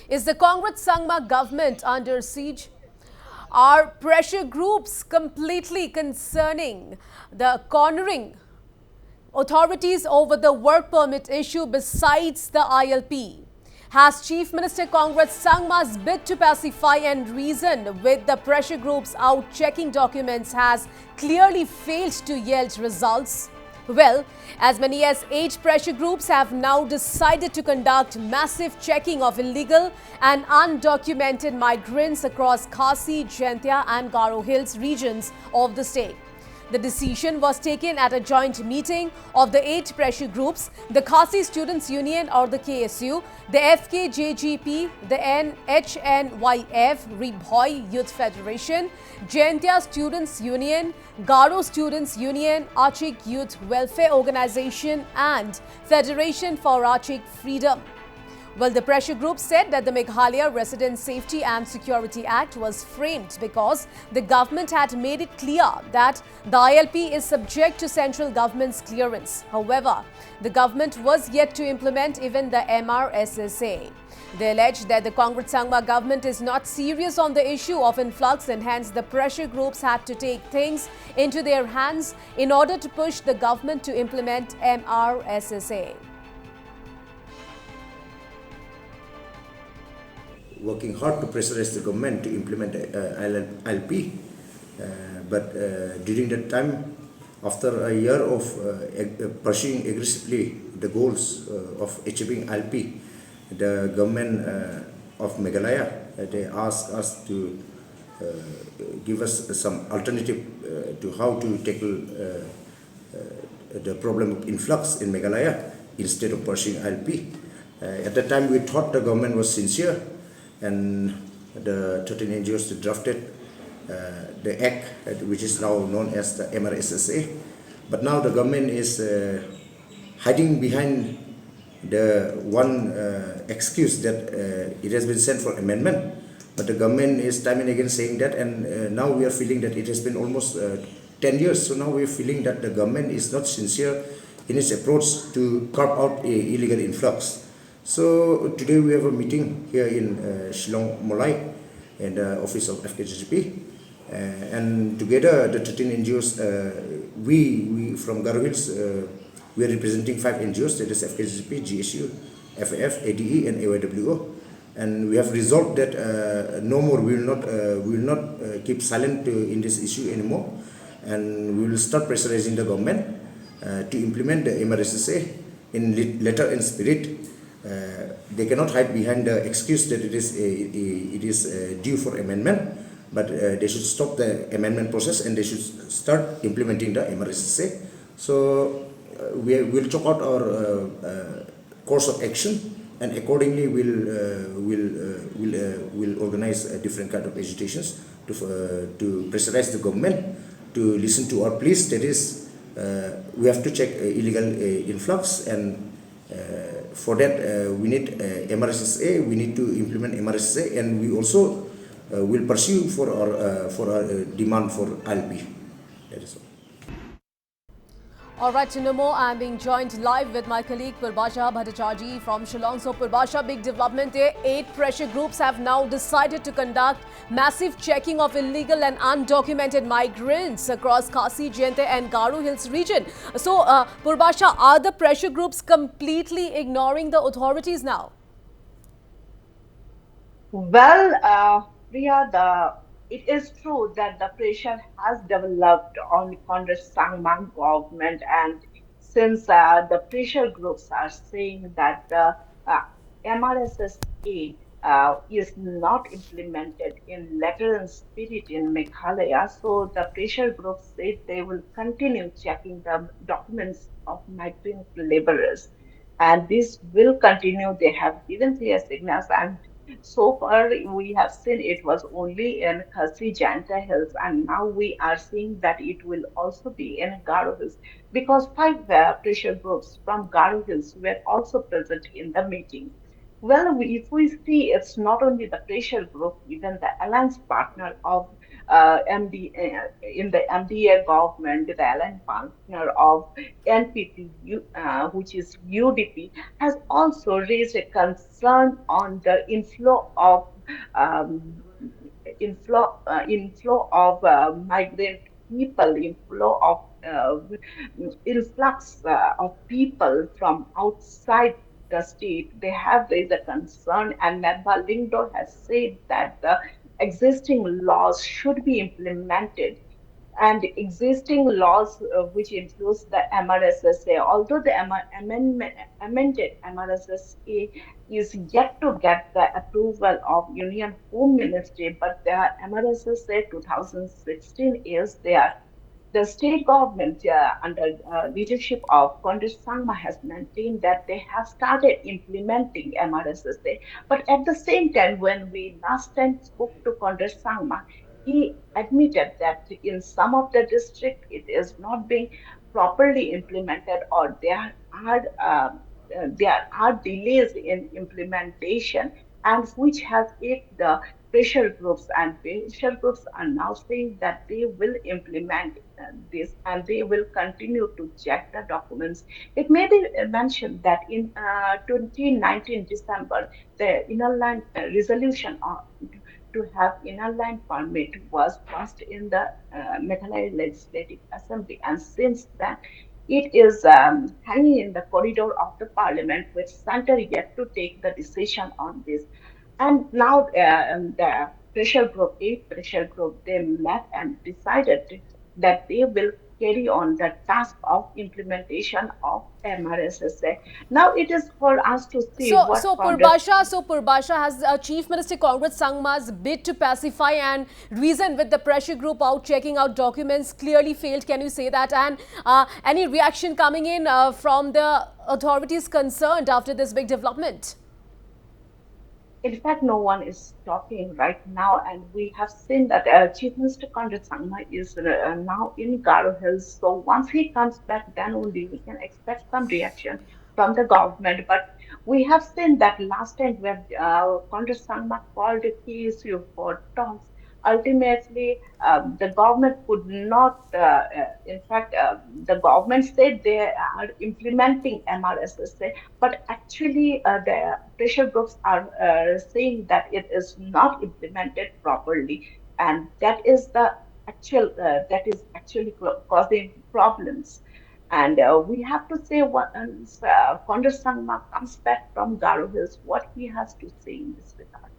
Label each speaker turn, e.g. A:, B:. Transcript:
A: Is the Conrad government under siege? Are pressure groups completely concerning the cornering authorities over the work permit issue besides the ILP? Has Chief Minister Conrad Sangma's bid to pacify and reason with the pressure groups out checking documents has clearly failed to yield results? Well, as many as 8 pressure groups have now decided to conduct massive checking of illegal and undocumented migrants across Khasi, Jaintia and Garo Hills regions of the state. The decision was taken at a joint meeting of the 8 pressure groups, the Khasi Students Union or the KSU, the FKJGP, the NHNYF, Ribhoi Youth Federation, Jaintia Students Union, Garo Students Union, Achik Youth Welfare Organization and Federation for Achik Freedom. Well, the pressure group said that the Meghalaya Resident Safety and Security Act was framed because the government had made it clear that the ILP is subject to central government's clearance. However, the government was yet to implement even the MRSSA. They alleged that the Congress Sangma government is not serious on the issue of influx and hence the pressure groups had to take things into their hands in order to push the government to implement MRSSA.
B: Working hard to pressurize the government to implement ILP. But during that time, after a year of pursuing aggressively the goals of achieving ILP, the government of Meghalaya, they asked us to give us some alternative to how to tackle the problem of influx in Meghalaya instead of pursuing ILP. At that time, we thought the government was sincere, and the 13 NGOs drafted the act, which is now known as the MRSSA. But now the government is hiding behind the one excuse that it has been sent for amendment. But the government is time and again saying that, and now we are feeling that it has been almost 10 years. So now we are feeling that the government is not sincere in its approach to curb out illegal influx. So today we have a meeting here in Shillong Molai in the office of FKGP, and together the 13 NGOs, we from Garo Hills, we are representing 5 NGOs, that is FKGP, GSU, FAF, ADE and AYWO, and we have resolved that no more, we will not keep silent in this issue anymore, and we will start pressurizing the government to implement the MRSSA in letter and spirit. They cannot hide behind the excuse that it is due for amendment, but they should stop the amendment process and they should start implementing the MRSSA. So we will chalk out our course of action, and accordingly we'll organize different kind of agitations to pressurize the government to listen to our pleas. That is, we have to check illegal influx, and for that we need MRSSA. We need to implement MRSSA, and we also will pursue for our demand for ILP. That is all.
A: All right, to know more, I'm being joined live with my colleague Purbasha Bhattacharjee from Shillong. So Purbasha, big development there. 8 pressure groups have now decided to conduct massive checking of illegal and undocumented migrants across Khasi, Jaintia and Garo Hills region. So Purbasha, are the pressure groups completely ignoring the authorities now?
C: Well, Priya, it is true that the pressure has developed on the Congress Sangman government, and since the pressure groups are saying that the uh, MRSSA is not implemented in letter and spirit in Meghalaya, so the pressure groups said they will continue checking the documents of migrant laborers, and this will continue. They have given clear signals, and so far, we have seen it was only in Khasi Janta Hills, and now we are seeing that it will also be in Garo Hills because 5 pressure groups from Garo Hills were also present in the meeting. Well, if we see, it's not only the pressure group, even the alliance partner of in the MDA government, the allied partner of NPP, which is UDP, has also raised a concern on the um, inflow of migrant people, influx of people from outside the state. They have raised a concern, and Meghalaya has said that the existing laws should be implemented, and existing laws, which includes the MRSSA, although the amended MRSSA is yet to get the approval of Union Home Ministry, but the MRSSA 2016 is there. The state government, under leadership of Conrad Sangma, has maintained that they have started implementing MRSSA. But at the same time, when we last time spoke to Conrad Sangma, he admitted that in some of the district it is not being properly implemented, or there are delays in implementation, and which has hit the pressure groups, and pressure groups are now saying that they will implement this, and they will continue to check the documents. It may be mentioned that in 2019 December, the inner line resolution to have inner line permit was passed in the Meghalaya Legislative Assembly, and since then it is hanging in the corridor of the parliament, with center yet to take the decision on this. And now the eight pressure group, they met and decided that they will carry on the task of implementation of MRSSA. Now it is for us to see
A: So,
C: what
A: so
C: Congress.
A: Purbasha, so Purbasha has Chief Minister Conrad Sangma's bid to pacify and reason with the pressure group out checking out documents clearly failed. Can you say that? And any reaction coming in from the authorities concerned after this big development?
C: In fact, no one is talking right now, and we have seen that Chief Minister Conrad Sangma is now in Garo Hills. So once he comes back, then only we can expect some reaction from the government. But we have seen that last time when Conrad Sangma called a PSU for talks, ultimately the government could not. In fact, the government said they are implementing MRSSA, but actually the pressure groups are saying that it is not implemented properly, and that is actually causing problems. And we have to say, once Conrad Sangma comes back from Garo Hills, what he has to say in this regard.